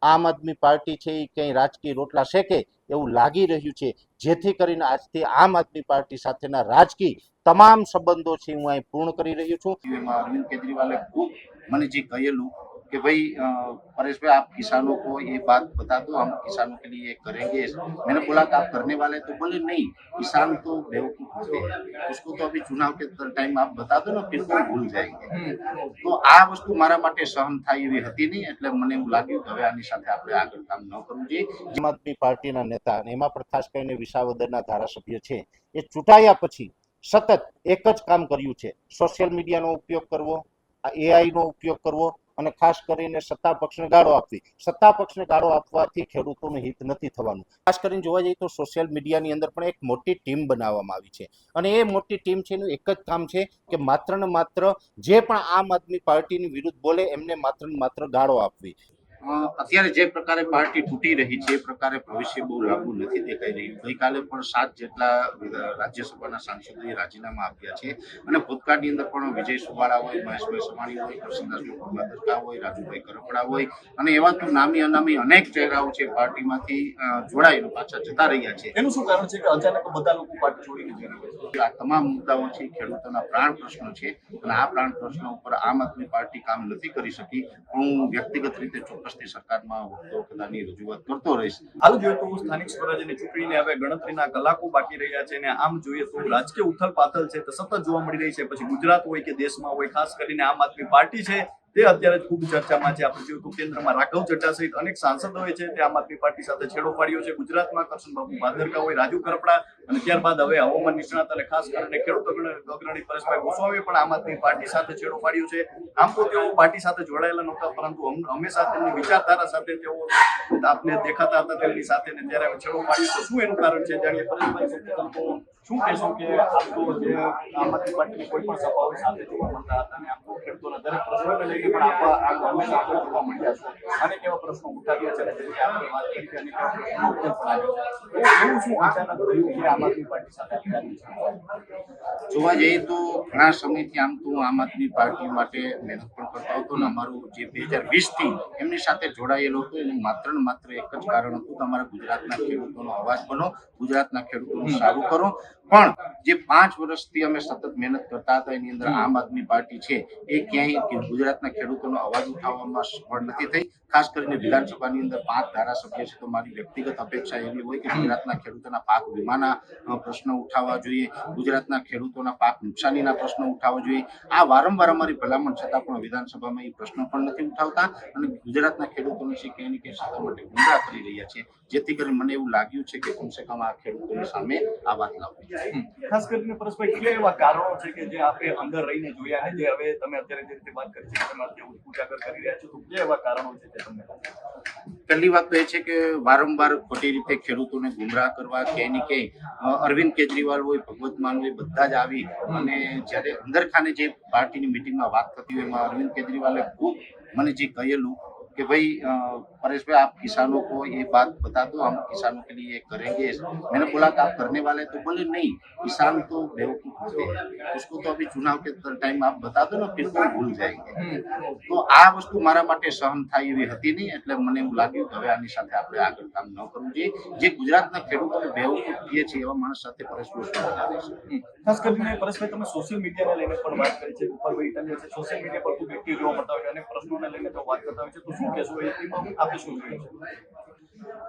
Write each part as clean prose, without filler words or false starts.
આમ આદમી પાર્ટી છે એ ક્યાંય રાજકીય રોટલા શેકે એવું લાગી રહ્યું છે, જેથી કરીને આજથી આમ આદમી પાર્ટી સાથેના રાજકીય તમામ સંબંધો છે હું અહીં પૂર્ણ કરી રહ્યો છું। अरविंद केजरीवाल खूब मैंने जी कहेलू कि भाई परेश भाई आप किसानों को ये बात बता दो, हम किसानों के लिए करेंगे। मैंने बोला कि आप करने वाले, तो बोले नहीं, किसान तो बेवकूफ होते हैं, उसको तो अभी चुनाव के टाइम आप बता दो ना, फिर वो भूल जाएंगे। तो आ वस्तु मारा माटे सहन થાય એવી હતી નહીં, એટલે મને એવું લાગ્યું કે હવે આની સાથે આપણે આગળ કામ ન કરવું જોઈએ। આમ આદમી પાર્ટીના નેતા અને એમાં પણ ખાસ કરીને વિસાવદરના ધારાસભ્ય છે એ ચૂંટાયા પછી સતત એક જ કામ કર્યું છે, સોશિયલ મીડિયાનો ઉપયોગ કરવો, એઆઈનો ઉપયોગ કરવો અને ખાસ કરીને સત્તા પક્ષને ગાળો આપવી। સત્તા પક્ષને ગાળો આપવાથી ખેડૂતોનું હિત નથી થવાનું। ખાસ કરીને જોવા જઈએ તો સોશિયલ મીડિયાની અંદર પણ એક મોટી ટીમ બનાવવામાં આવી છે અને એ મોટી ટીમ છે એનું એક જ કામ છે કે માત્ર ને માત્ર જે પણ આમ આદમી પાર્ટીની વિરુદ્ધ બોલે એમને માત્ર ને માત્ર ગાળો આપવી। અત્યારે જે પ્રકારે પાર્ટી તૂટી રહી છે એ પ્રકારે ભવિષ્ય બહુ લાંબુ નથી દેખાઈ રહ્યું। ગઈકાલે પણ 7 જેટલા રાજ્યસભાના સાંસદોએ રાજીનામા આપ્યા છે અને ભૂતકાળની અંદર પણ વિજય સુવાળા હોય, મહેશભાઈ સવાણી હોય, કૃષ્ણદાસ ભાદરકા હોય, રાજુભાઈ કરપડા હોય અને એવા તો નામી અનામી અનેક ચહેરાઓ છે પાર્ટીમાંથી જોડાઈને પાછા જતા રહ્યા છે। એનું શું કારણ છે કે અચાનક બધા લોકો પાર્ટી છોડીને જઈ રહ્યા છે? આ તમામ મુદ્દાઓ છે ખેડૂતોના પ્રાણ પ્રશ્નો છે અને આ પ્રાણ પ્રશ્નો ઉપર આમ આદમી પાર્ટી કામ નથી કરી શકી। હું વ્યક્તિગત રીતે ચોક્કસથી સરકારમાં વખતોની રજૂઆત કરતો રહીશ। હાલ જોઈએ તો સ્થાનિક સ્વરાજ્યની ચૂંટણીને હવે ગણતરીના કલાકો બાકી રહ્યા છે અને આમ જોઈએ તો રાજકીય ઉથલ પાથલ છે તે સતત જોવા મળી રહી છે। પછી ગુજરાત હોય કે દેશમાં હોય, ખાસ કરીને આમ આદમી પાર્ટી છે તે અત્યારે ખૂબ ચર્ચામાં છે। આપણે જોઈએ તો કેન્દ્રમાં રાઘવ ચડ્ઢા સહિત અનેક સાંસદોએ છે તે આમ આદમી પાર્ટી સાથે છેડો પાડ્યો છે। ગુજરાતમાં કરશનબાબુ ભાદરકા હોય, રાજુ કરપડા અને ત્યારબાદ હવે હવામાન નિષ્ણાત અને ખાસ કરીને ખેડૂત અગ્રણી પરેશભાઈ ગોસ્વામીએ પણ આમ આદમી પાર્ટી સાથે છેડો પાડ્યો છે। આમ તો તેઓ પાર્ટી સાથે જોડાયેલા નહોતા, પરંતુ હંમેશા તેમની વિચારધારા સાથે તેઓ આપને દેખાતા હતા તેમની સાથે, ને ત્યારે છેડો પાડ્યો છે। શું એનું કારણ છે જાણીએ પરેશભાઈ। શું કહેશો કે આપ તો જે આમ આદમી પાર્ટીની કોઈ પણ સભાઓ સાથે જોવા મળતા હતા અને આમ તો ખેડૂતોના દરેક પ્રશ્નોને લઈને પણ હંમેશા જોવા મળ્યા છે, અનેક એવા પ્રશ્નો ઉઠાવ્યા છે અને જેની આપણે વાત કરી કે અનેક એવા પ્રશ્નો ઉકેલ પણ આવ્યો છે। એવું શું અચાનક થયું કે આમ આદમી પાર્ટી સાથે જોવા જઈએ તો ઘણા સમયથી આમ તો આમ આદમી પાર્ટી માટે મહેનત પણ કરતો હતો ને અમારું જે 2020થી એમની સાથે જોડાયેલો હતો એનું માત્ર ને માત્ર એક જ કારણ હતું કે અમારા ગુજરાતના ખેડૂતોનો અવાજ બનો, ગુજરાતના ખેડૂતોનું સારું કરો। પણ જે 5 વર્ષથી અમે સતત મહેનત કરતા હતા એની અંદર આમ આદમી પાર્ટી છે એ ક્યાંય ગુજરાતના ખેડૂતોનો અવાજ ઉઠાવવામાં સફળ નથી થઈ। ખાસ કરીને વિધાનસભાની અંદર 5 ધારાસભ્ય છે, તો મારી વ્યક્તિગત અપેક્ષા એવી હોય કે ગુજરાતના ખેડૂતોના પાક વીમાના પ્રશ્નો ઉઠાવવા જોઈએ, ગુજરાતના ખેડૂતોના પાક નુકસાનીના પ્રશ્નો ઉઠાવવા જોઈએ। આ વારંવાર અમારી ભલામણ છતાં પણ વિધાનસભામાં એ પ્રશ્નો પણ નથી ઉઠાવતા અને ગુજરાતના ખેડૂતોને છે કે એની કે સાથે માટે ગુમરાહ કરી રહ્યા છે, જેથી કરીને મને એવું લાગ્યું છે કે કમસે કમ આ ખેડૂતોની સામે આ વાત લાવવી। ખાસ કરીને પરેશભાઈ કયા એવા કારણો છે કે જે આપણે અંદર રહીને જોયા અને જે હવે તમે અત્યારે જે રીતે વાત કરી છે તમે અત્યારે ઉજાગર કરી રહ્યા છો, તો કયા એવા કારણો છે તે તમને? પહેલી વાત તો એ છે કે વારંવાર ખોટી રીતે ખેડૂતોને ગુમરાહ કરવા કે એની કે અરવિંદ કેજરીવાલ હોય, ભગવત માન હોય, બધા જ આવી અને જ્યારે અંદરખાને જે પાર્ટીની મિટિંગમાં વાત થતી હોય એમાં અરવિંદ કેજરીવાલે ખૂબ મને જે કહેલું कि भाई परेश भाई आप किसानों को ये बात बता दो, हम किसानों के लिए करेंगे। मैंने बोला कि आप करने वाले, तो बोले नहीं, किसान तो बेवकूफ होते हैं, उसको तो अभी चुनाव के टाइम आप बता दो ना, फिर वो भूल जाएंगे। तो आ वस्तु मारा माटे सहन થાય એવી હતી નહીં, એટલે મને એવું લાગ્યું કે હવે આની સાથે આપણે આગળ કામ ન કરવું જોઈએ। જે ગુજરાતના ખેડૂતોને બેવકૂફ કહે છે એવા માણસ સાથે પરેશ ગોસ્વામી છે। ખાસ કરીને પરેશભાઈ તમે સોશિયલ મીડિયાને લઈને પણ વાત કરી છે, ઉપરભાઈ તમે છે સોશિયલ મીડિયા પર ખૂબ એક્ટિવ જોવા મળતા હોય છે, અનેક પ્રશ્નોને લઈને તો વાત કરતા હોય છે, તો શું કહેશો એમાં આપણે શું જોઈએ છે?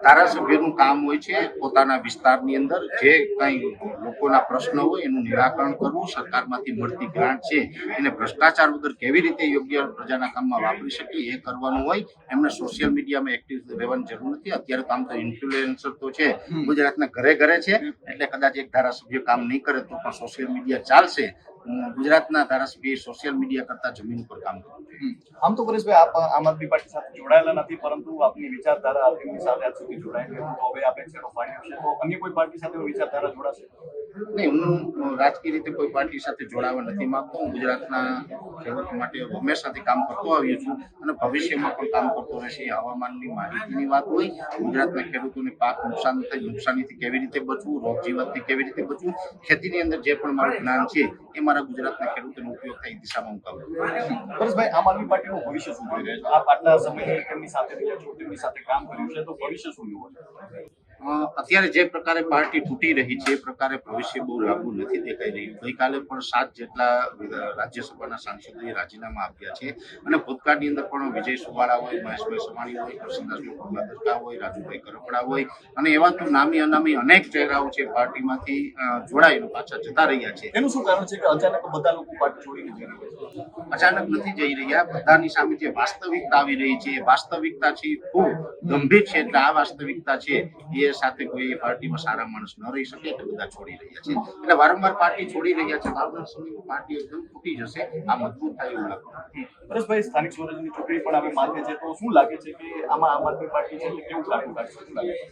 ધારાસભ્યનું કામ હોય છે પોતાના વિસ્તારની અંદર જે કંઈ લોકોના પ્રશ્ન હોય એનું નિરાકરણ કરવું, સરકારમાંથી મળતી ગ્રાન્ટ છે એને ભ્રષ્ટાચાર વગર કેવી રીતે યોગ્ય પ્રજાના કામમાં વાપરી શકીએ એ કરવાનું હોય। એમને સોશિયલ મીડિયામાં એક્ટિવ રહેવાની જરૂર નથી। અત્યારે તો આમ તો ઇન્ફ્લુએન્સર તો છે ગુજરાતના ઘરે ઘરે છે, એટલે કદાચ એક ધારાસભ્ય કામ નહીં કરે તો પણ સોશિયલ મીડિયા ચાલશે। ગુજરાતના ધારાસભ્ય સોશિયલ મીડિયા કરતા જમીન ઉપર કામ કરવું જોઈએ। આમ તો પરેશભાઈ આપ આમ આદમી પાર્ટી સાથે જોડાયેલા નથી, પરંતુ આપની વિચારધારા આપની સાથે આજ સુધી જોડાયેલી હતી, તો હવે આપણે છેડો પાડ્યો છે, તો અન્ય કોઈ પાર્ટી સાથે વિચારધારા જોડાશે? નહીં, હું રાજકીય રીતે કોઈ પાર્ટી સાથે જોડાવા નથી માંગતો. હું ગુજરાતના ખેડૂતો માટે હંમેશાથી કામ કરતો આવ્યો છું અને ભવિષ્યમાં પણ કામ કરતો રહેશે. હવામાનની માહિતીની વાત હોય, ગુજરાતના ખેડૂતોને પાક નુકસાન થાય, નુકસાનીથી કેવી રીતે બચવું, રોગ જીવતથી કેવી રીતે બચવું, ખેતીની અંદર જે પણ મારું જ્ઞાન છે એ મારા ગુજરાતના ખેડૂતોનો ઉપયોગ થાય એ દિશામાં હું કામ કરું. પરેશભાઈ, આમ આદમી પાર્ટીનું ભવિષ્ય શું જોઈ રહ્યા છો? આપ આટલા સમયથી તેમની સાથે રહ્યા છો, તેમની સાથે કામ કર્યું છે, તો ભવિષ્ય શું જોવો છો? અત્યારે જે પ્રકારે પાર્ટી તૂટી રહી છે એ પ્રકારે ભવિષ્ય બહુ લાંબુ નથી દેખાઈ રહ્યું. ગઈકાલે પણ 7 જેટલા રાજ્યસભાના સાંસદોએ રાજીનામા આપ્યા છે અને ભૂતકાળની અંદર પણ વિજય સુવાળા હોય, મહેશભાઈ સવાણી હોય, કૃષ્ણદાસ દરકા હોય, રાજુભાઈ કરપડા હોય અને એવા તો નામી અનામી અનેક ચહેરાઓ છે પાર્ટીમાંથી જોડાઈને પાછા જતા રહ્યા છે. એનું શું કારણ છે કે અચાનક બધા લોકો પાર્ટી છોડીને જઈ રહ્યા છે? અચાનક નથી જઈ રહ્યા. બધાની સામે જે વાસ્તવિકતા આવી રહી છે એ વાસ્તવિકતા છે ખૂબ ગંભીર છે. એટલે આ વાસ્તવિકતા છે એ સાથે કોઈ પાર્ટીમાં સારા માણસ ન રહી શકે એટલે બધા છોડી રહ્યા છે. એટલે વારંવાર પાર્ટી છોડી રહ્યા છે. આવનાર સમયમાં પાર્ટી એકદમ તૂટી જશે. આ મજબૂત થાય એવું લાગે. પરેશભાઈ, સ્થાનિક સ્વરાજ્યની ચૂંટણી પણ હવે માથે છે, તો શું લાગે છે કે આમાં આમ આદમી પાર્ટી છે એટલે કેવું કાઢવું કાઢશે? શું લાગે છે?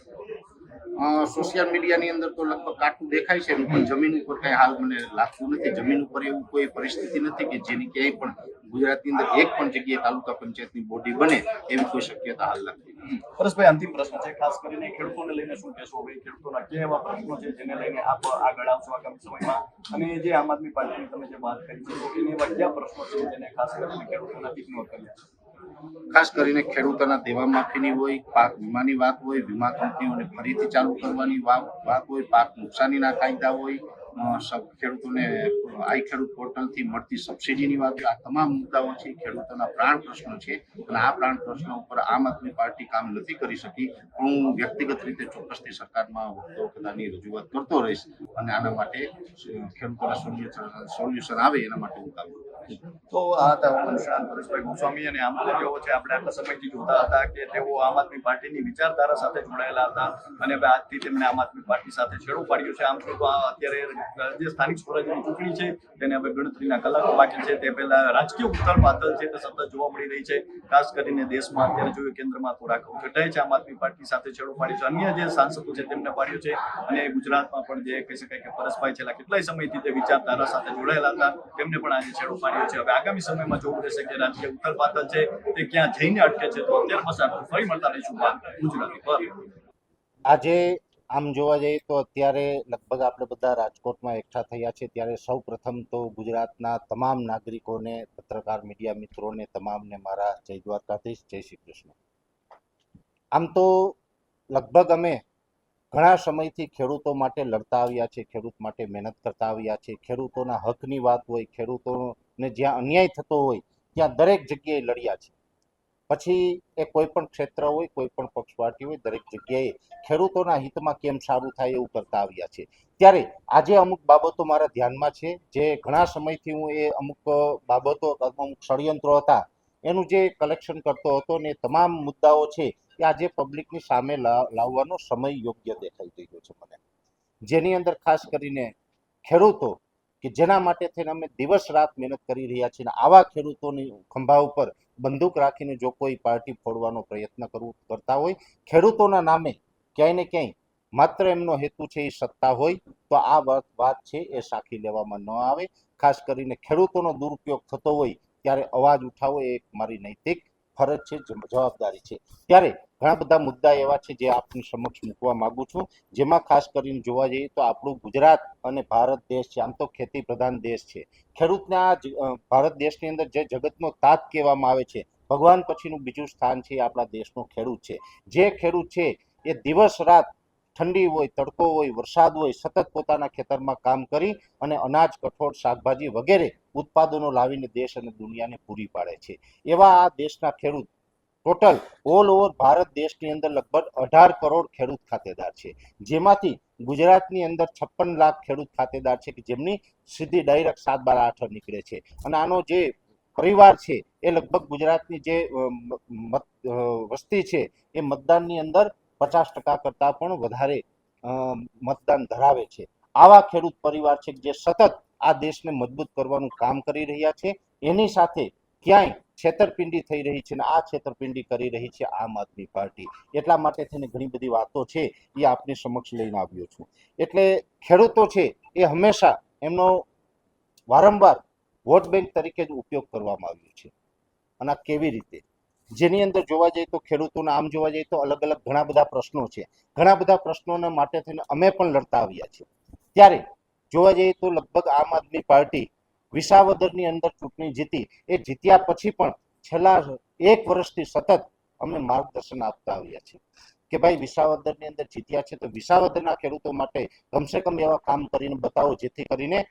સોશિયલ મીડિયાની અંદર તો લગભગ કાટું દેખાય છે પણ જમીન ઉપર કઈ હાલ મને લાગતું નથી. જમીન ઉપર એવું કોઈ પરિસ્થિતિ નથી કે જેની ક્યાંય પણ ગુજરાતની અંદર એક પણ જગ્યાએ તાલુકા પંચાયતની બોડી બને એવી કોઈ શક્યતા હાલ નથી. પરેશભાઈ, અંતિમ પ્રશ્ન છે, ખાસ કરીને ખેડૂતોને લઈને શું કહેશો? ભાઈ, ખેડૂતોના કયા એવા પ્રશ્નો છે જેને લઈને આપ આગળ આવશો આગામી સમયમાં? અને જે આમ આદમી પાર્ટીની તમે જે વાત કરી છે, તો એને એવા કયા પ્રશ્નો છે જેને ખાસ કરીને ખેડૂતોના હિતનો કર્યા છે? ખાસ કરીને ખેડૂતોના દેવા માફીની હોય, પાક વીમાની વાત હોય, વીમા કંપનીઓને ફરીથી ચાલુ કરવાની વાત હોય, પાક નુકસાનીના કાયદા હોય, ખેડૂતોને આઈ ખેડૂત પોર્ટલથી મળતી સબસિડીની વાત હોય. આ તમામ મુદ્દાઓ છે ખેડૂતોના પ્રાણ પ્રશ્નો છે અને આ પ્રાણ પ્રશ્નો ઉપર આમ આદમી પાર્ટી કામ નથી કરી શકી. હું વ્યક્તિગત રીતે ચોક્કસથી સરકારમાં વખતોની રજૂઆત કરતો રહીશ અને આના માટે ખેડૂતોના સોલ્યુશન આવે એના માટે હું કામ કરું. તો આ હતા પરેશભાઈ ગોસ્વામી. અને આમ તો કેવો છે, આપણે આટલા સમયથી જોતા હતા કે તેઓ આમ આદમી પાર્ટીની વિચારધારા સાથે જોડાયેલા હતા અને હવે આજથી તેમને આમ આદમી પાર્ટી સાથે છેડો પાડ્યો છે. આમ તો અત્યારે જે સ્થાનિક સ્વરાજ્યની ચૂંટણી છે તેને હવે ગણતરીના કલાકો બાકી છે. તે પહેલા રાજકીય ઉથલ પાથલ છે તે સતત જોવા મળી રહી છે. ખાસ કરીને દેશમાં અત્યારે જોયું કેન્દ્રમાં તો રાઘવ ચઢ્ઢાએ છે આમ આદમી પાર્ટી સાથે છેડો પાડ્યો છે. અન્ય જે સાંસદો છે તેમને પાડ્યો છે. અને ગુજરાતમાં પણ જે કહી શકાય કે પરેશભાઈ છેલ્લા કેટલાય સમયથી તે વિચારધારા સાથે જોડાયેલા હતા તેમને પણ આજે છેડો પાડ્યો છે. હવે આગામી સમયમાં જોવું રહેશે કે રાજકીય ઉથલ પાથલ છે તે ક્યાં જઈને અટકે છે. તો અત્યાર પછી ફરી મળતા રહીશું ગુજરાતી પર. આજે આમ જોવા જઈએ તો અત્યારે લગભગ આપણે બધા રાજકોટમાં એકઠા થયા છે ત્યારે સૌ પ્રથમ તો ગુજરાતના તમામ નાગરિકોને, પત્રકાર મીડિયા મિત્રોને તમામને મારા જય દ્વારકાધીશ, જય શ્રી કૃષ્ણ. આમ તો લગભગ અમે ઘણા સમયથી ખેડૂતો માટે લડતા આવ્યા છે, ખેડૂત માટે મહેનત કરતા આવ્યા છે. ખેડૂતોના હકની વાત હોય, ખેડૂતોને જ્યાં અન્યાય થતો હોય ત્યાં દરેક જગ્યાએ લડ્યા છે. પછી એ કોઈ પણ ક્ષેત્ર હોય, કોઈ પણ પક્ષ પાર્ટી હોય, દરેક જગ્યાએ ખેડૂતોના હિતમાં કેમ સારું થાય એવું કરતા આવ્યા છે. ત્યારે આજે અમુક બાબતો મારા ધ્યાનમાં છે જે ઘણા સમયથી હું એ અમુક બાબતો, અમુક ષડયંત્રો હતા એનું જે કલેક્શન કરતો હતો ને તમામ મુદ્દાઓ છે એ આજે પબ્લિકની સામે લાવવાનો સમય યોગ્ય દેખાઈ રહ્યો છે મને. જેની અંદર ખાસ કરીને ખેડૂતો કે જેના માટે થઈને અમે દિવસ રાત મહેનત કરી રહ્યા છીએ, આવા ખેડૂતોની ખંભા ઉપર બંદૂક રાખીને જો કોઈ પાર્ટી ફોડવાનો પ્રયત્ન કરતા હોય, ખેડૂતોના નામે ક્યાંય ને ક્યાંય માત્ર એમનો હેતુ છે એ સત્તા હોય, તો આ વાત છે એ સાખી લેવામાં ન આવે. ખાસ કરીને ખેડૂતોનો દુરુપયોગ થતો હોય ત્યારે અવાજ ઉઠાવો એ મારી નૈતિક ફરજ છે, જવાબદારી છે. ત્યારે ઘણા બધા મુદ્દા એવા છે જે આપની સમક્ષ મૂકવા માંગુ છું, જેમાં ખાસ કરીને જોવા જઈએ તો આપણું ગુજરાત અને ભારત દેશ છે, આમ તો ખેતી પ્રધાન દેશ છે. ખેડૂતના ભારત દેશની અંદર જે જગતનો તાત કહેવામાં આવે છે, ભગવાન પછીનું બીજું સ્થાન છે આપણા દેશનો ખેડૂત છે. જે ખેડૂત છે એ દિવસ રાત, ઠંડી હોય, તડકો હોય, વરસાદ હોય, સતત પોતાના ખેતરમાં કામ કરી અને અનાજ, કઠોળ, શાકભાજી વગેરે ઉત્પાદનો લાવીને દેશ અને દુનિયાને પૂરી પાડે છે. એવા આ દેશના ખેડૂત ટોટલ ઓલ ઓવર ભારત દેશની અંદર લગભગ 18 કરોડ ખેડૂત ખાતેદાર છે, જેમાંથી ગુજરાતની અંદર 56 લાખ ખેડૂત ખાતેદાર છે કે જેમની સીધી ડાયરેક્ટ 7, 12, 8 નીકળે છે. અને આનો જે પરિવાર છે એ લગભગ ગુજરાતની જે વસ્તી છે એ મતદાનની અંદર 50% કરતાં પણ વધારે મતદાન ધરાવે છે. આવા ખેડૂત પરિવાર છે જે સતત આ દેશને મજબૂત કરવાનું કામ કરી રહ્યા છે. એની સાથે ક્યાંય છેતરપિંડી થઈ રહી છે અને આ છેતરપિંડી કરી રહી છે આમ આદમી પાર્ટી. એટલા માટે થઈને ઘણી બધી વાતો છે એ આપની સમક્ષ લઈને આવ્યો છું. એટલે ખેડૂતો છે એ હંમેશા એમનો વારંવાર વોટ બેંક તરીકે જ ઉપયોગ કરવામાં આવ્યો છે. અને આ કેવી રીતે, જેની અંદર જોવા જઈએ તો ખેડૂતોના આમ જોવા જઈએ તો અલગ અલગ ઘણા બધા પ્રશ્નો છે. ઘણા બધા પ્રશ્નોના માટે થઈને અમે પણ લડતા આવ્યા છીએ. ત્યારે જોવા જઈએ તો લગભગ આમ આદમી પાર્ટી વિસાવદરની અંદર ચૂંટણી જીતી, એ જીત્યા પછી પણ છેલ્લા 1 વર્ષથી સતત અમે માર્ગદર્શન આપતા આવ્યા છીએ કે ભાઈ વિસાવદરની અંદર જીત્યા છે તો વિસાવદરના ખેડૂતો માટે કમસે કમ એવા કામ કરીને બતાવો જેથી કરીને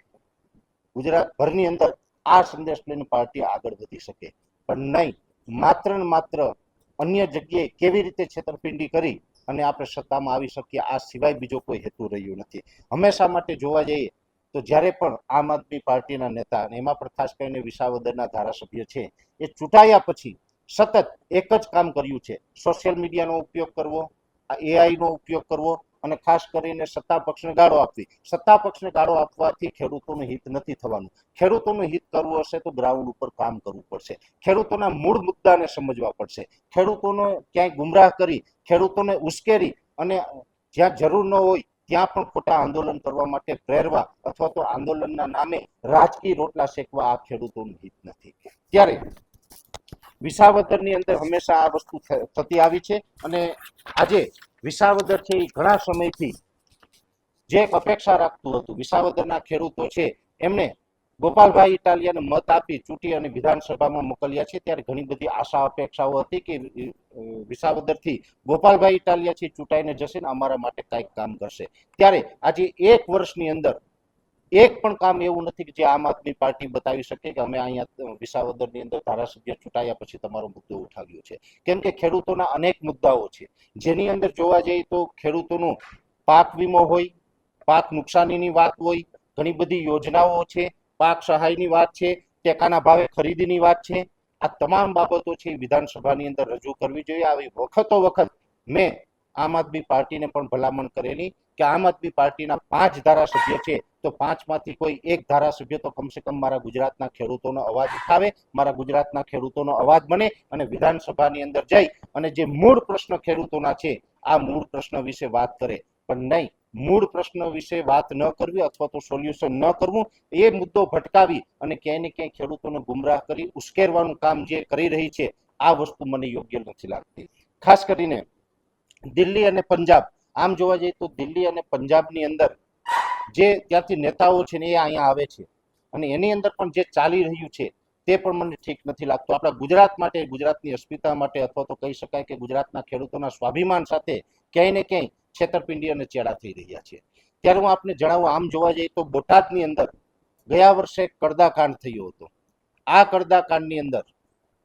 ગુજરાતભરની અંદર આ સંદેશ લઈને પાર્ટી આગળ વધી શકે. પણ નહીં, માત્ર ને માત્ર અન્ય જગ્યાએ કેવી રીતે છેતરપિંડી કરી અને આપણે સત્તામાં આવી શકીએ આ સિવાય બીજો કોઈ હેતુ રહ્યો નથી. હંમેશા માટે જોવા જઈએ તો જ્યારે પણ આમ આદમી પાર્ટીના નેતા અને એમાં પણ ખાસ કરીને વિસાવદરના ધારાસભ્ય છે એ ચૂંટાયા પછી સતત એક જ કામ કર્યું છે, સોશિયલ મીડિયાનો ઉપયોગ કરવો, આ એઆઈનો ઉપયોગ કરવો અને ખાસ કરીને સત્તા પક્ષને ગાળો આપવી. સત્તા પક્ષને ગાળો આપવાથી ખેડૂતોનું હિત નથી થવાનું. ખેડૂતોનું હિત કરવું હશે તો ગ્રાઉન્ડ ઉપર કામ કરવું પડશે. ખેડૂતોના મૂળ મુદ્દાને સમજવા પડશે. ખેડૂતોને ક્યાંય ગુમરાહ કરી, ખેડૂતોને ઉશ્કેરી અને જ્યાં જરૂર ન હોય ત્યાં પણ ખોટા આંદોલન કરવા માટે પ્રેરવા અથવા તો આંદોલનના નામે રાજકીય રોટલા શેકવા આ ખેડૂતોનું હિત નથી. ત્યારે વિસાવદરની અંદર હંમેશા આ વસ્તુ થતી આવી છે અને આજે વિસાવદર છે એ ઘણા સમયથી જે એક અપેક્ષા રાખતું હતું, વિસાવદરના ખેડૂતો છે એમને ગોપાલભાઈ ઇટાલિયાને મત આપી ચૂંટી અને વિધાનસભામાં મોકલ્યા છે. ત્યારે ઘણી બધી આશા અપેક્ષાઓ હતી કે વિસાવદરથી ગોપાલભાઈ ઇટાલિયા છે ચૂંટાઈને જશે ને અમારા માટે કાંઈક કામ કરશે. ત્યારે આજે 1 વર્ષની અંદર એક પણ કામ એવું નથી કે જે આમ આદમી પાર્ટી બતાવી શકે કે અમે અહીંયા વિસાવદરની અંદર ધારાસભ્ય ચૂંટાયા પછી તમારો મુદ્દો ઉઠાવ્યો છે. કેમ કે ખેડૂતોના અનેક મુદ્દાઓ છે જેની અંદર જોવા જઈએ તો ખેડૂતોનો પાક વીમો હોય, પાક નુકસાનીની વાત હોય, ઘણી બધી યોજનાઓ છે, પાક સહાયની વાત છે, ટેકાના ભાવે ખરીદીની વાત છે. આ તમામ બાબતો છે વિધાનસભાની અંદર રજૂ કરવી જોઈએ. આવી વખતો વખત મેં આમ આદમી પાર્ટીને પણ ભલામણ કરેલી કે આમ આદમી પાર્ટીના 5 ધારાસભ્ય છે તો 5માંથી કોઈ એક ધારાસભ્ય તો કમસે કમ મારા ગુજરાતના ખેડૂતોનો અવાજ ઉઠાવે, મારા ગુજરાતના ખેડૂતોનો અવાજ બને અને વિધાનસભાની અંદર જઈ અને જે મૂળ પ્રશ્ન ખેડૂતોના છે આ મૂળ પ્રશ્ન વિશે વાત કરે. પણ નહીં, મૂળ પ્રશ્ન વિશે વાત ન કરવી અથવા તો સોલ્યુશન ન કરવું, એ મુદ્દો ભટકાવી અને ક્યાંય ને ક્યાંય ખેડૂતોને ગુમરાહ કરી ઉશ્કેરવાનું કામ જે કરી રહી છે આ વસ્તુ મને યોગ્ય નથી લાગતી. ખાસ કરીને દિલ્હી અને પંજાબ, આમ જોવા જઈએ તો દિલ્હી અને પંજાબની અંદર જે ત્યાંથી નેતાઓ છે ને એ અહીંયા આવે છે અને એની અંદર પણ જે ચાલી રહ્યું છે તે પણ મને ઠીક નથી લાગતું. આપણા ગુજરાત માટે, ગુજરાતની અસ્મિતા માટે અથવા તો કહી શકાય કે ગુજરાતના ખેડૂતોના સ્વાભિમાન સાથે ક્યાંય ને ક્યાંય છેતરપિંડી અને ચેડા થઈ રહ્યા છે. ત્યારે હું આપને જણાવું, આમ જોવા જઈએ તો બોટાદની અંદર ગયા વર્ષે કડદાકાંડ થયો હતો. આ કડદાકાંડની અંદર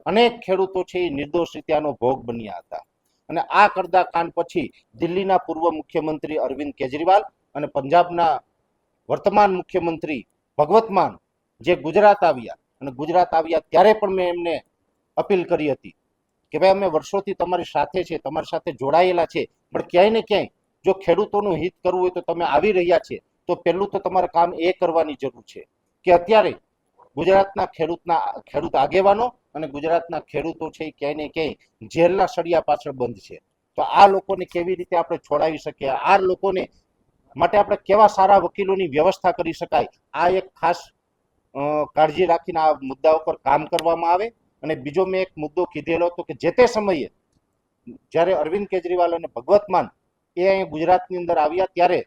અનેક ખેડૂતો છે એ નિર્દોષ રીતે આનો ભોગ બન્યા હતા અને આ કડદાકાંડ પછી દિલ્હીના પૂર્વ મુખ્યમંત્રી અરવિંદ કેજરીવાલ અને પંજાબના વર્તમાન મુખ્યમંત્રી ભગવત માન જે ગુજરાત આવ્યા ત્યારે પણ મેં એમને અપીલ કરી હતી કે ભાઈ અમે વર્ષોથી તમારી સાથે છે, તમારી સાથે જોડાયેલા છે, પણ ક્યાંય ને ક્યાંય જો ખેડૂતોનું હિત કરવું હોય તો તમે આવી રહ્યા છે તો પહેલું તો તમારે કામ એ કરવાની જરૂર છે કે અત્યારે ગુજરાતના ખેડૂત આગેવાનો અને ગુજરાતના ખેડૂતો છે ક્યાંય ને ક્યાંય જેલના સળિયા પાછળ બંધ છે. તો આ લોકોને કેવી રીતે આપણે છોડાવી શકીએ, આ લોકોને માટે આપણે કેવા સારા વકીલોની વ્યવસ્થા કરી શકાય, આ એક ખાસ કાળજી રાખીને આ મુદ્દા ઉપર કામ કરવામાં આવે. અને બીજો મેં એક મુદ્દો કીધેલો હતો કે જે તે સમયે જ્યારે અરવિંદ કેજરીવાલ અને ભગવત માન એ અહીં ગુજરાતની અંદર આવ્યા ત્યારે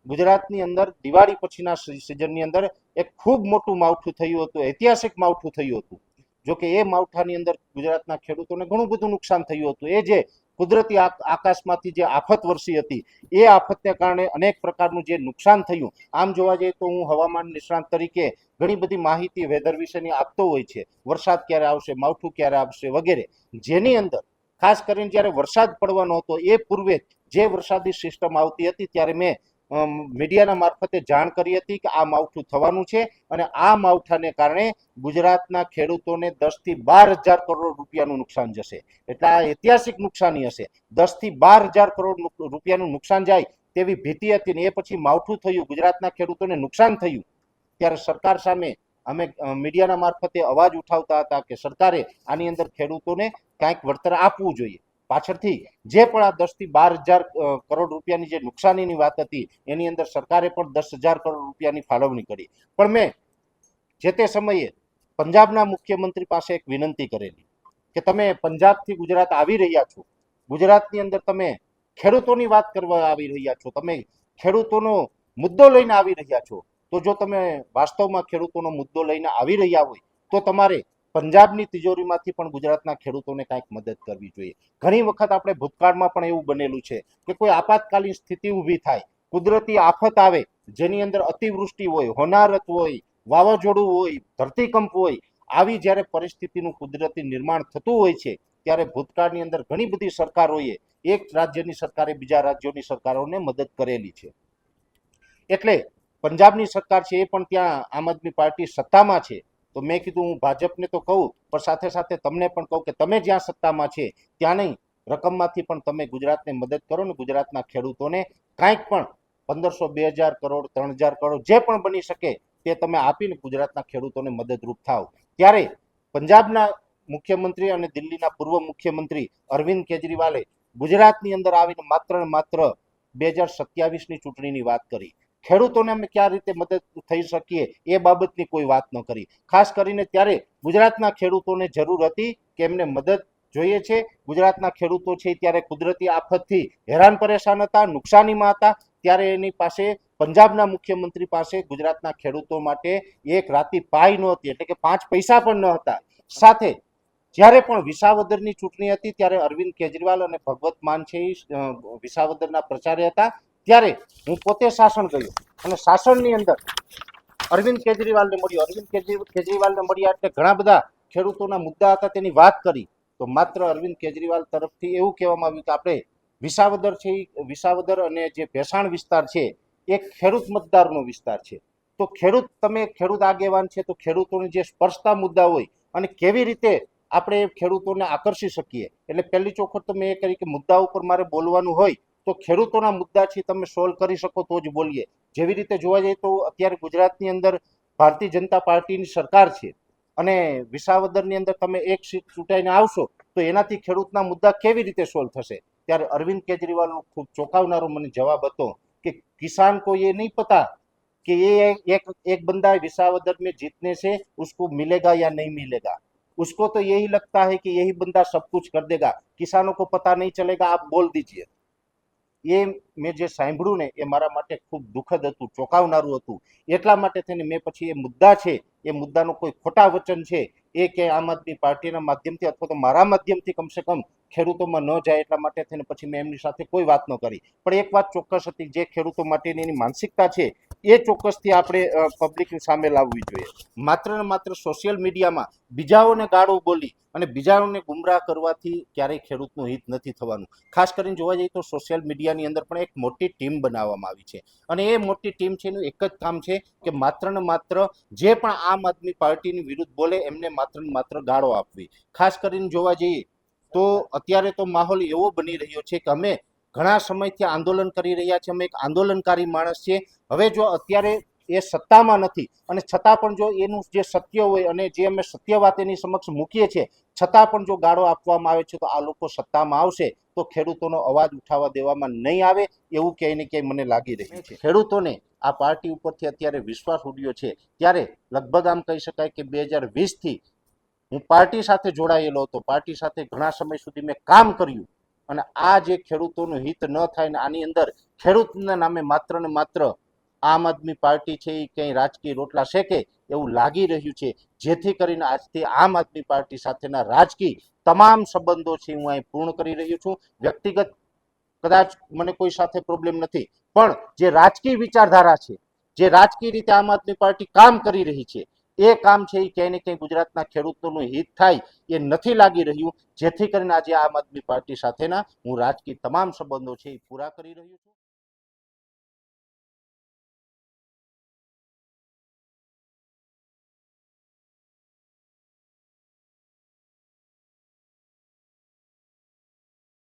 ગુજરાતની અંદર દિવાળી પછીના સિઝનની અંદર એક ખૂબ મોટું માવઠું થયું હતું, ઐતિહાસિક માવઠું થયું હતું. જો કે એ માવઠાની અંદર ગુજરાતના ખેડૂતોને ઘણું બધું નુકસાન થયું હતું. એ જે કુદરતી આકાશમાંથી જે આફત વરસી હતી એ આફતને કારણે અનેક પ્રકારનું જે નુકસાન થયું. આમ જોવા જઈએ તો હું હવામાન નિષ્ણાત તરીકે ઘણી બધી માહિતી વેધર વિશેની આપતો હોય છે, વરસાદ ક્યારે આવશે, માવઠું ક્યારે આવશે વગેરે, જેની અંદર ખાસ કરીને જ્યારે વરસાદ પડવાનો હતો એ પૂર્વે જે વરસાદી સિસ્ટમ આવતી હતી ત્યારે મેં મીડિયાના મારફતે જાણ કરી હતી કે આ માવઠું થવાનું છે અને આ માવઠાને કારણે ગુજરાતના ખેડૂતોને 10 થી 12 હજાર કરોડ રૂપિયાનું નુકસાન જશે. એટલે આ ઐતિહાસિક નુકસાની હશે. 10 થી 12 હજાર કરોડ રૂપિયાનું નુકસાન જાય તેવી ભીતિ હતી ને એ પછી માવઠું થયું, ગુજરાતના ખેડૂતોને નુકસાન થયું. ત્યારે સરકાર સામે અમે મીડિયાના મારફતે અવાજ ઉઠાવતા હતા કે સરકારે આની અંદર ખેડૂતોને કાંઈક વળતર આપવું જોઈએ. પાછળથી જે પણ આ 10 થી 12 હજાર કરોડ રૂપિયાની જે નુકસાનીની વાત હતી એની અંદર સરકારે પણ 10,000 કરોડ રૂપિયાની ફાળવણી કરી. પણ મેં જે તે સમયે પંજાબના મુખ્યમંત્રી પાસે એક વિનંતી કરેલી કે તમે પંજાબથી ગુજરાત આવી રહ્યા છો, ગુજરાતની અંદર તમે ખેડૂતોની વાત કરવા આવી રહ્યા છો, તમે ખેડૂતોનો મુદ્દો લઈને આવી રહ્યા છો, તો જો તમે વાસ્તવમાં ખેડૂતોનો મુદ્દો લઈને આવી રહ્યા હોય તો તમારે પંજાબની તિજોરીમાંથી પણ ગુજરાતના ખેડૂતોને કાંઈક મદદ કરવી જોઈએ. ઘણી વખત આપણે ભૂતકાળમાં પણ એવું બનેલું છે કે કોઈ આપાતકાલીન સ્થિતિ ઊભી થાય, કુદરતી આફત આવે જેની અંદર અતિવૃષ્ટિ હોય, હોનારત હોય, વાવાઝોડું હોય, ધરતીકંપ હોય, આવી જ્યારે પરિસ્થિતિનું કુદરતી નિર્માણ થતું હોય છે ત્યારે ભૂતકાળની અંદર ઘણી બધી સરકારોએ એક રાજ્યની સરકારે બીજા રાજ્યોની સરકારોને મદદ કરેલી છે. એટલે પંજાબની સરકાર છે એ પણ ત્યાં આમ આદમી પાર્ટી સત્તામાં છે, તો મેં કીધું હું ભાજપને તો કહું પણ સાથે સાથે તમને પણ કહું કે તમે જ્યાં સત્તામાં છે ત્યાં નહીં, રકમમાંથી પણ તમે ગુજરાતને મદદ કરો ને ગુજરાતના ખેડૂતોને કાંઈક પણ 1500, 2000 કરોડ, 3000 કરોડ જે પણ બની શકે તે તમે આપીને ગુજરાતના ખેડૂતોને મદદરૂપ થાવ. ત્યારે પંજાબના મુખ્યમંત્રી અને દિલ્હીના પૂર્વ મુખ્યમંત્રી અરવિંદ કેજરીવાલે ગુજરાતની અંદર આવીને માત્ર ને માત્ર 2027ની ચૂંટણીની વાત કરી. ખેડૂતોને અમે કયા રીતે મદદ થઈ શકીએ એ બાબતની કોઈ વાત ન કરી. ખાસ કરીને ત્યારે ગુજરાતના ખેડૂતોને જરૂર હતી કે એમને મદદ જોઈએ છે. ગુજરાતના ખેડૂતો છે ત્યારે કુદરતી આફતથી હેરાન પરેશાન હતા, નુકસાનીમાં હતા, ત્યારે એની પાસે પંજાબના મુખ્યમંત્રી પાસે ગુજરાતના ખેડૂતો માટે એક રાતી પાઈ નહોતી, એટલે કે 5 પૈસા પણ ન હતા. સાથે જ્યારે પણ વિસાવદરની ચૂંટણી હતી ત્યારે અરવિંદ કેજરીવાલ અને ભગવત માન છે વિસાવદરના પ્રચારે હતા, ત્યારે હું પોતે સાસણ ગયો અને સાસણની અંદર અરવિંદ કેજરીવાલને મળ્યો. અરવિંદ કેજરીવાલને મળ્યા એટલે ઘણા બધા ખેડૂતોના મુદ્દા હતા તેની વાત કરી, તો માત્ર અરવિંદ કેજરીવાલ તરફથી એવું કહેવામાં આવ્યું કે આપણે વિસાવદર છે, વિસાવદર અને જે ભેસાણ વિસ્તાર છે એ ખેડૂત મતદારનો વિસ્તાર છે, તો તમે ખેડૂત આગેવાન છે તો ખેડૂતોને જે સ્પર્શતા મુદ્દા હોય અને કેવી રીતે આપણે ખેડૂતોને આકર્ષી શકીએ, એટલે પહેલી ચોખવટ તો મેં એ કરી કે મુદ્દા ઉપર મારે બોલવાનું હોય તો ખેડૂતોના મુદ્દા છે તમે સોલ્વ કરી શકો તો જ બોલીએ. જેવી રીતે જોવા જઈએ તો અત્યારે ગુજરાતની અંદર ભારતીય જનતા પાર્ટીની સરકાર છે અને વિસાવદરની અંદર તમે એક સીટ ચૂંટાઈને આવશો તો એનાથી ખેડૂતના મુદ્દા કેવી રીતે સોલ્વ થશે? ત્યારે અરવિંદ કેજરીવાલનો ખૂબ ચોંકાવનારો મને જવાબ હતો कि किसान को ये नहीं पता कि ये एक बंदा विसावदर में जीतने से उसको मिलेगा या नहीं मिलेगा, उसको तो यही लगता है कि यही बंदा सब कुछ कर देगा, किसानों को पता नहीं चलेगा, आप बोल दीजिए. એ મેં જે સાંભળ્યું ને એ મારા માટે ખૂબ દુઃખદ હતું, ચોંકાવનારું હતું. એટલા માટે થઈને મેં પછી એ મુદ્દા છે એ મુદ્દાનો કોઈ ખોટા વચન છે એ કે આમ આદમી પાર્ટીના માધ્યમથી અથવા તો મારા માધ્યમથી કમસે કમ ખેડૂતોમાં ન જાય એટલા માટે થઈને પછી મેં એમની સાથે કોઈ વાત ન કરી. પણ એક વાત ચોક્કસ હતી, જે ખેડૂતો માટેની એની માનસિકતા છે એ ચોક્કસથી આપણે પબ્લિકની સામે લાવવી જોઈએ. માત્ર ને માત્ર સોશિયલ મીડિયામાં બીજાઓને ગાળો બોલી અને બીજાઓને ગુમરાહ કરવાથી ક્યારેય ખેડૂતનું હિત નથી થવાનું. ખાસ કરીને જોવા જઈએ તો સોશિયલ મીડિયાની અંદર પણ એક મોટી ટીમ બનાવવામાં આવી છે અને એ મોટી ટીમ છે એનું એક જ કામ છે કે માત્ર ને માત્ર જે પણ આમ આદમી પાર્ટીની વિરુદ્ધ બોલે એમને માત્ર ને માત્ર ગાળો આપવી. ખાસ કરીને જોવા જઈએ તો અત્યારે તો માહોલ એવો બની રહ્યો છે કે અમે ઘણા સમયથી આંદોલન કરી રહ્યા છીએ, અમે એક આંદોલનકારી માણસ છીએ. હવે જો અત્યારે એ સત્તામાં નથી અને છતાં પણ જો એનું જે સત્ય હોય અને જે અમે સત્ય વાત એની સમક્ષ મૂકીએ છીએ છતાં પણ જો ગાળો આપવામાં આવે છે તો આ લોકો સત્તામાં આવશે તો ખેડૂતોનો અવાજ ઉઠાવવા દેવામાં નહીં આવે એવું ક્યાંય ને ક્યાંય મને લાગી રહ્યું છે. ખેડૂતોને આ પાર્ટી ઉપરથી અત્યારે વિશ્વાસ ઉડ્યો છે ત્યારે લગભગ આમ કહી શકાય કે 2020થી હું પાર્ટી સાથે જોડાયેલો હતો, પાર્ટી સાથે ઘણા સમય સુધી મેં કામ કર્યું અને આ જે ખેડૂતોનું હિત ન થાય ને આની અંદર ખેડૂતના નામે માત્ર ને માત્ર આમ આદમી પાર્ટી છે એ ક્યાંય રાજકીય રોટલા શેકે એવું લાગી રહ્યું છે, જેથી કરીને આજથી આમ આદમી પાર્ટી સાથેના રાજકીય તમામ સંબંધો છે હું અહીં પૂર્ણ કરી રહ્યો છું. વ્યક્તિગત કદાચ મને કોઈ સાથે પ્રોબ્લેમ નથી, પણ જે રાજકીય વિચારધારા છે, જે રાજકીય રીતે આમ આદમી પાર્ટી કામ કરી રહી છે એ કામ છે એ ક્યાંય ને ક્યાંય ગુજરાતના ખેડૂતોનું હિત થાય એ નથી લાગી રહ્યું, જેથી કરીને આજે આમ આદમી પાર્ટી સાથેના હું રાજકીય તમામ સંબંધો છે એ પૂરા કરી રહ્યો છું.